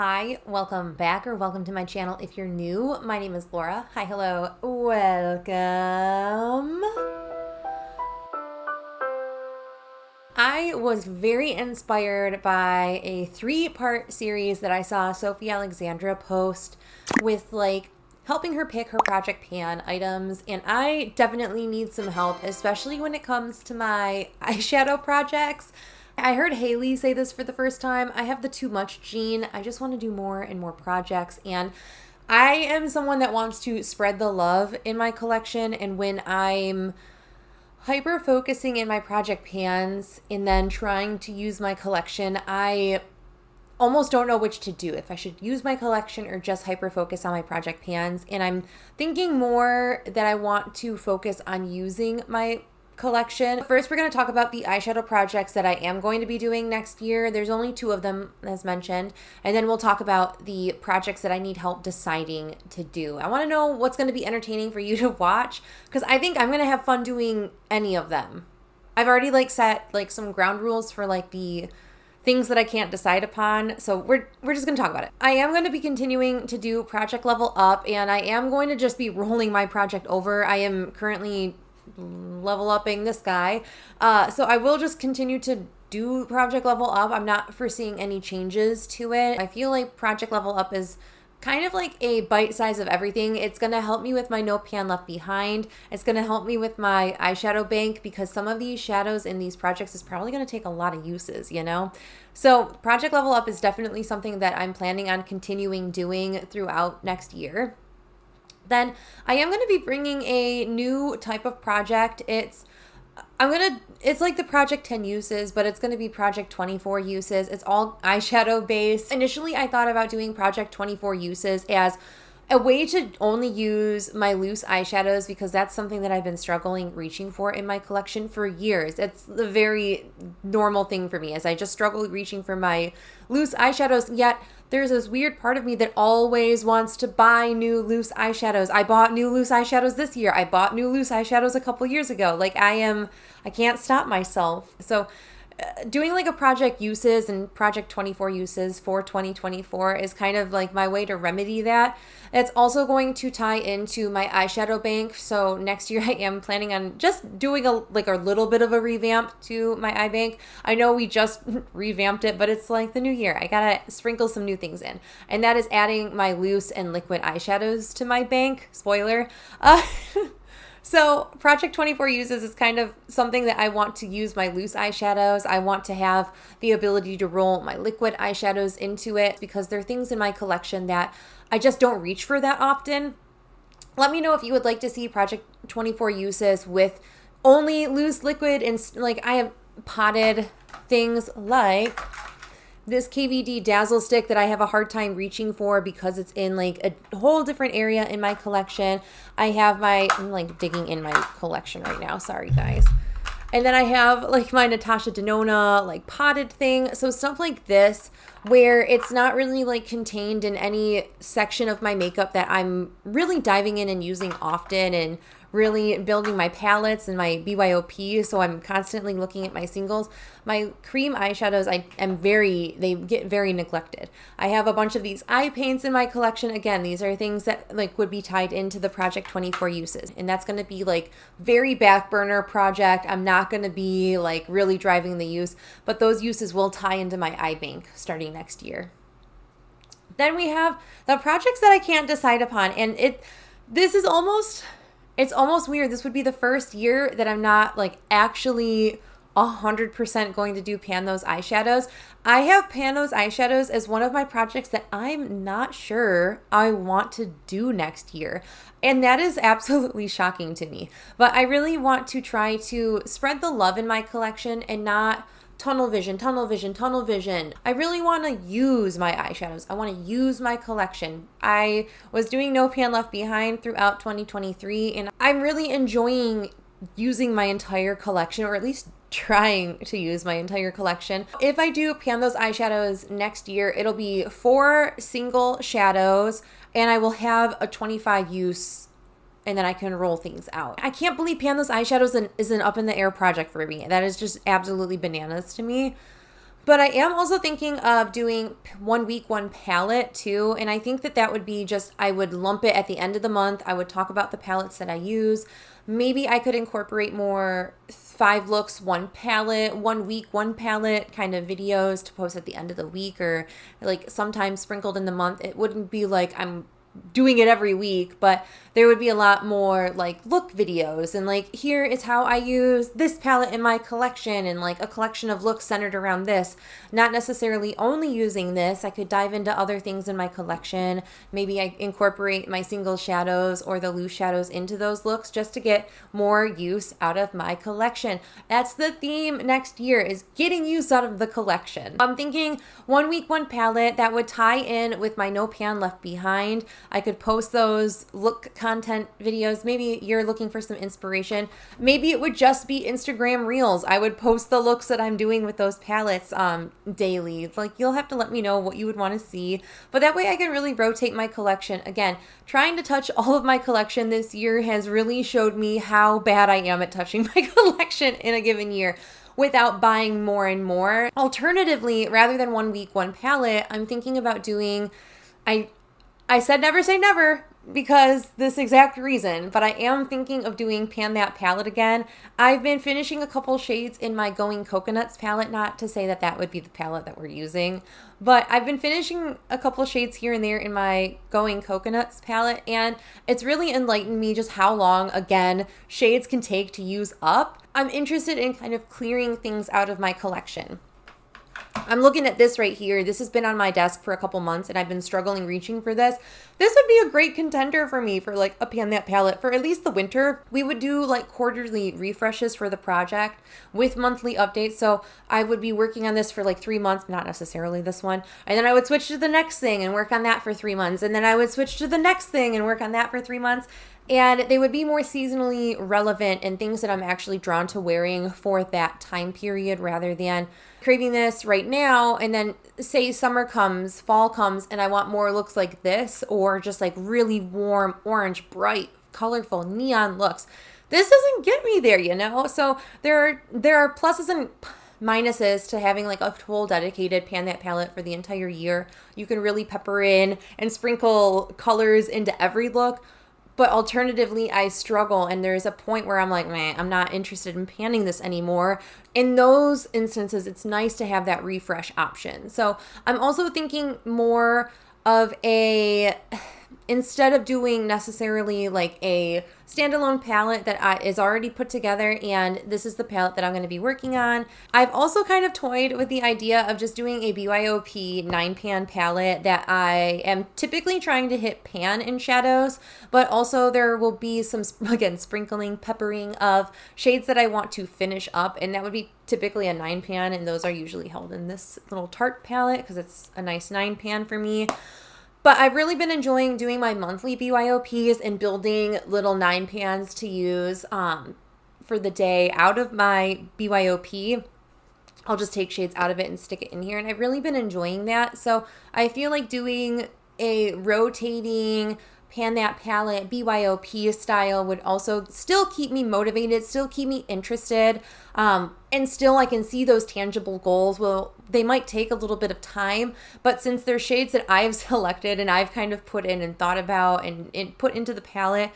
Hi, welcome back or welcome to my channel if you're new. My name is Laura. Hi, hello, welcome. I was very inspired by a 3-part series that I saw Sophie Alexandra post with helping her pick her project pan items, and I definitely need some help, especially when it comes to my eyeshadow projects. I heard Haley say this for the first time. I have the too much gene. I just want to do more and more projects, and I am someone that wants to spread the love in my collection, and when I'm hyper focusing in my project pans and then trying to use my collection, I almost don't know which to do, if I should use my collection or just hyper focus on my project pans. And I'm thinking more that I want to focus on using my collection. First, we're going to talk about the eyeshadow projects that I am going to be doing next year. There's only 2 of them, as mentioned. And then we'll talk about the projects that I need help deciding to do. I want to know what's going to be entertaining for you to watch, because I think I'm going to have fun doing any of them. I've already set some ground rules for the things that I can't decide upon. So we're just going to talk about it. I am going to be continuing to do project level up, and I am going to just be rolling my project over. I am currently level upping this guy. So I will just continue to do project level up. I'm not foreseeing any changes to it. I feel like project level up is kind of like a bite size of everything. It's going to help me with my no pan left behind. It's going to help me with my eyeshadow bank, because some of these shadows in these projects is probably going to take a lot of uses, So project level up is definitely something that I'm planning on continuing doing throughout next year. Then I am going to be bringing a new type of project. It's like the project 10 uses, but it's going to be project 24 uses. It's all eyeshadow based. Initially, I thought about doing project 24 uses as a way to only use my loose eyeshadows, because that's something that I've been struggling reaching for in my collection for years. It's the very normal thing for me, as I just struggle reaching for my loose eyeshadows, yet there's this weird part of me that always wants to buy new loose eyeshadows. I bought new loose eyeshadows this year. I bought new loose eyeshadows a couple years ago. I can't stop myself. So doing a project uses and project 24 uses for 2024 is kind of my way to remedy that. It's also going to tie into my eyeshadow bank. So next year I am planning on just doing a little bit of a revamp to my eye bank. I know we just revamped it, but it's the new year. I gotta sprinkle some new things in. And that is adding my loose and liquid eyeshadows to my bank. Spoiler. So project 24 uses is kind of something that I want to use my loose eyeshadows. I want to have the ability to roll my liquid eyeshadows into it, because there are things in my collection that I just don't reach for that often. Let me know if you would like to see project 24 uses with only loose liquid, and I have potted things like this KVD Dazzle stick that I have a hard time reaching for because it's in a whole different area in my collection. I'm digging in my collection right now. Sorry, guys. And then I have my Natasha Denona potted thing. So stuff like this, where it's not really contained in any section of my makeup that I'm really diving in and using often, and really building my palettes and my BYOP, so I'm constantly looking at my singles. My cream eyeshadows, they get very neglected. I have a bunch of these eye paints in my collection. Again, these are things that would be tied into the project 24 uses, and that's going to be very back burner project. I'm not going to be really driving the use, but those uses will tie into my eye bank starting next year. Then we have the projects that I can't decide upon, and it's almost weird. This would be the first year that I'm not actually 100% going to do pan those eyeshadows. I have pan those eyeshadows as one of my projects that I'm not sure I want to do next year. And that is absolutely shocking to me. But I really want to try to spread the love in my collection and not tunnel vision. I really want to use my eyeshadows. I want to use my collection. I was doing no pan left behind throughout 2023, and I'm really enjoying using my entire collection, or at least trying to use my entire collection. If I do pan those eyeshadows next year, it'll be 4 single shadows, and I will have a 25 use, and then I can roll things out. I can't believe pan those eyeshadows is an up in the air project for me. That is just absolutely bananas to me. But I am also thinking of doing 1 week, one palette too. And I think that that would be just, I would lump it at the end of the month. I would talk about the palettes that I use. Maybe I could incorporate more 5 looks, 1 palette, 1 week, 1 palette kind of videos to post at the end of the week, or like sometimes sprinkled in the month. It wouldn't be like I'm doing it every week, but there would be a lot more like look videos and like, here is how I use this palette in my collection, and like a collection of looks centered around this, not necessarily only using this. I could dive into other things in my collection. Maybe I incorporate my single shadows or the loose shadows into those looks just to get more use out of my collection. That's the theme next year, is getting use out of the collection. I'm thinking 1 week, 1 palette that would tie in with my No Pan Left Behind. I could post those look content videos. Maybe you're looking for some inspiration. Maybe it would just be Instagram Reels. I would post the looks that I'm doing with those palettes daily. Like, you'll have to let me know what you would want to see. But that way I can really rotate my collection. Again, trying to touch all of my collection this year has really showed me how bad I am at touching my collection in a given year without buying more and more. Alternatively, rather than 1 week, 1 palette, I'm thinking about doing, I said never say never because this exact reason, but I am thinking of doing Pan That palette again. I've been finishing a couple shades in my Going Coconuts palette, not to say that that would be the palette that we're using, but I've been finishing a couple shades here and there in my Going Coconuts palette, and it's really enlightened me just how long, again, shades can take to use up. I'm interested in kind of clearing things out of my collection. I'm looking at this right here. This has been on my desk for a couple months and I've been struggling reaching for this. This would be a great contender for me for like a Pan That palette for at least the winter. We would do like quarterly refreshes for the project with monthly updates. So I would be working on this for like 3 months, not necessarily this one. And then I would switch to the next thing and work on that for 3 months. And then I would switch to the next thing and work on that for 3 months. And they would be more seasonally relevant and things that I'm actually drawn to wearing for that time period, rather than craving this right now and then say summer comes, fall comes, and I want more looks like this, or just like really warm, orange, bright, colorful neon looks. This doesn't get me there, you know? So there are pluses and minuses to having like a full dedicated Pan That palette for the entire year. You can really pepper in and sprinkle colors into every look. But alternatively, I struggle, and there's a point where I'm like, man, I'm not interested in panning this anymore. In those instances, it's nice to have that refresh option. So I'm also thinking more of instead of doing necessarily like a standalone palette that is already put together and this is the palette that I'm going to be working on, I've also kind of toyed with the idea of just doing a BYOP 9-pan palette that I am typically trying to hit pan in shadows, but also there will be some, again, sprinkling, peppering of shades that I want to finish up, and that would be typically a 9-pan, and those are usually held in this little Tarte palette because it's a nice 9-pan for me. But I've really been enjoying doing my monthly BYOPs and building little 9-pans to use for the day out of my BYOP. I'll just take shades out of it and stick it in here. And I've really been enjoying that. So I feel like doing a rotating Pan That palette BYOP style would also still keep me motivated, still keep me interested, and still I can see those tangible goals. Well, they might take a little bit of time, but since they're shades that I've selected and I've kind of put in and thought about and put into the palette,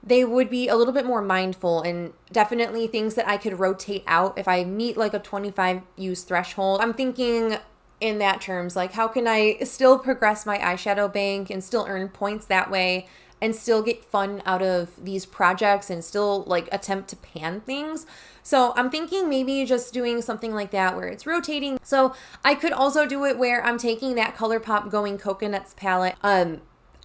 they would be a little bit more mindful and definitely things that I could rotate out if I meet like a 25 use threshold. I'm thinking in that terms, like how can I still progress my eyeshadow bank and still earn points that way and still get fun out of these projects and still like attempt to pan things. So I'm thinking maybe just doing something like that where it's rotating. So I could also do it where I'm taking that Colourpop Going Coconuts palette.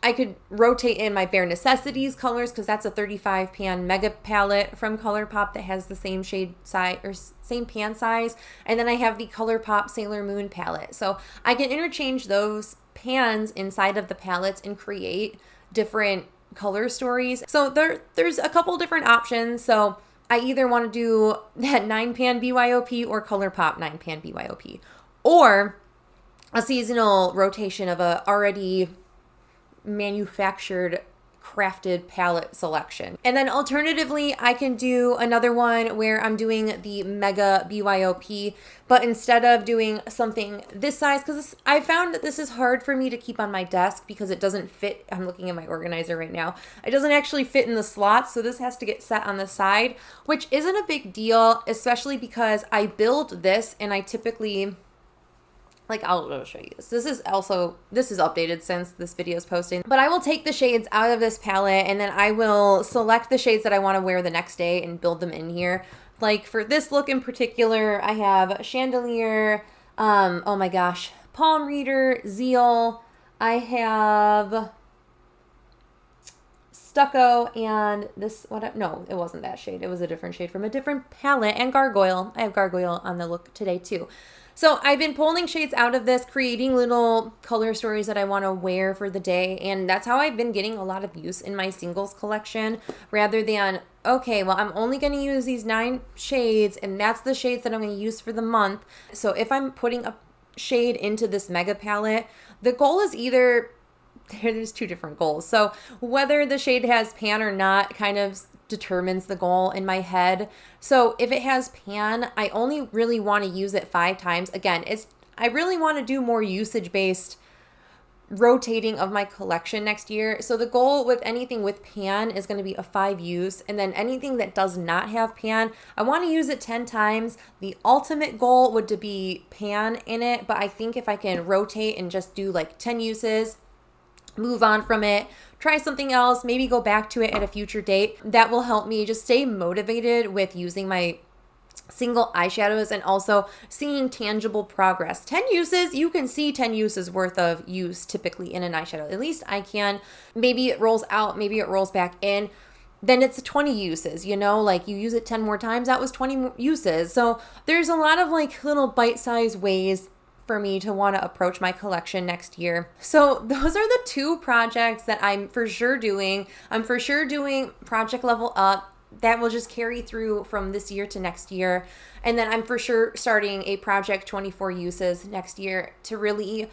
I could rotate in my Bare Necessities colors because that's a 35-pan mega palette from Colourpop that has the same shade size or same pan size. And then I have the Colourpop Sailor Moon palette. So I can interchange those pans inside of the palettes and create different color stories. So there's a couple different options. So I either want to do that 9-pan BYOP or Colourpop 9-pan BYOP, or a seasonal rotation of a already manufactured crafted palette selection. And then alternatively, I can do another one where I'm doing the Mega BYOP, but instead of doing something this size, because I found that this is hard for me to keep on my desk because it doesn't fit. I'm looking at my organizer right now. It doesn't actually fit in the slots, so this has to get set on the side, which isn't a big deal, especially because I build this and I typically, like, I'll show you this. This is updated since this video is posting. But I will take the shades out of this palette and then I will select the shades that I want to wear the next day and build them in here. Like for this look in particular, I have Chandelier, oh my gosh, Palm Reader, Zeal. I have Stucco and this, no, it wasn't that shade. It was a different shade from a different palette, and Gargoyle. I have Gargoyle on the look today too. So I've been pulling shades out of this, creating little color stories that I want to wear for the day. And that's how I've been getting a lot of use in my singles collection, rather than, okay, well, I'm only going to use these 9 shades and that's the shades that I'm going to use for the month. So if I'm putting a shade into this mega palette, the goal is either, there's 2 different goals. So whether the shade has pan or not kind of determines the goal in my head. So if it has pan, I only really want to use it 5 times. Again, I really want to do more usage-based rotating of my collection next year. So the goal with anything with pan is going to be a 5 use, and then anything that does not have pan, I want to use it 10 times. The ultimate goal would to be pan in it, but I think if I can rotate and just do like 10 uses, move on from it, try something else, maybe go back to it at a future date, that will help me just stay motivated with using my single eyeshadows and also seeing tangible progress. 10 uses, you can see 10 uses worth of use typically in an eyeshadow. At least I can. Maybe it rolls out, maybe it rolls back in. Then it's 20 uses, you know, like you use it 10 more times, that was 20 uses. So there's a lot of like little bite-sized ways for me to want to approach my collection next year. So those are the 2 projects that I'm for sure doing. I'm for sure doing Project Level Up. That will just carry through from this year to next year. And then I'm for sure starting a Project 24 Uses next year to really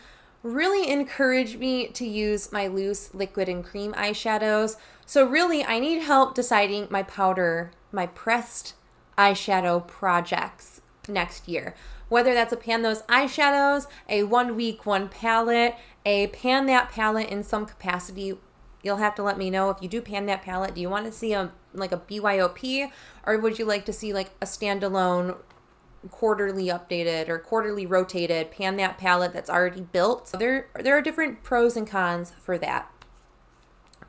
encourage me to use my loose liquid and cream eyeshadows. So really, I need help deciding my powder, my pressed eyeshadow projects next year. Whether that's a pan those eyeshadows, a 1 week, 1 palette, a pan that palette in some capacity. You'll have to let me know if you do pan that palette. Do you want to see a BYOP, or would you like to see like a standalone quarterly updated or quarterly rotated pan that palette that's already built? So there are different pros and cons for that.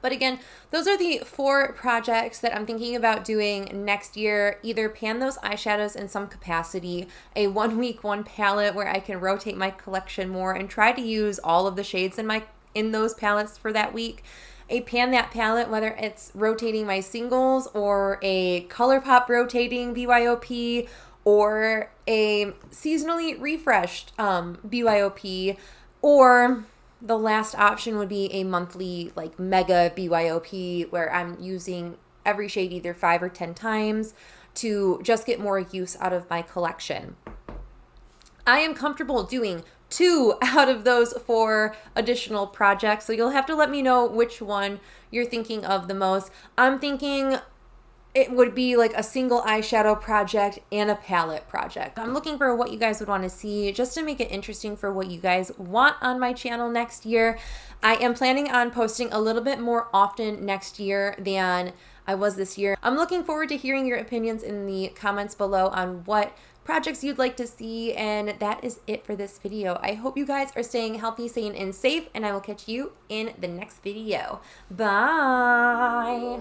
But again, those are the 4 projects that I'm thinking about doing next year. Either pan those eyeshadows in some capacity, a 1 week, 1 palette where I can rotate my collection more and try to use all of the shades in those palettes for that week. A pan that palette, whether it's rotating my singles or a Colourpop rotating BYOP or a seasonally refreshed BYOP, or the last option would be a monthly like mega BYOP where I'm using every shade either 5 or 10 times to just get more use out of my collection. I am comfortable doing 2 out of those 4 additional projects, so you'll have to let me know which one you're thinking of the most. I'm thinking it would be like a single eyeshadow project and a palette project. I'm looking for what you guys would want to see just to make it interesting for what you guys want on my channel next year. I am planning on posting a little bit more often next year than I was this year. I'm looking forward to hearing your opinions in the comments below on what projects you'd like to see, and that is it for this video. I hope you guys are staying healthy, sane, and safe, and I will catch you in the next video. Bye!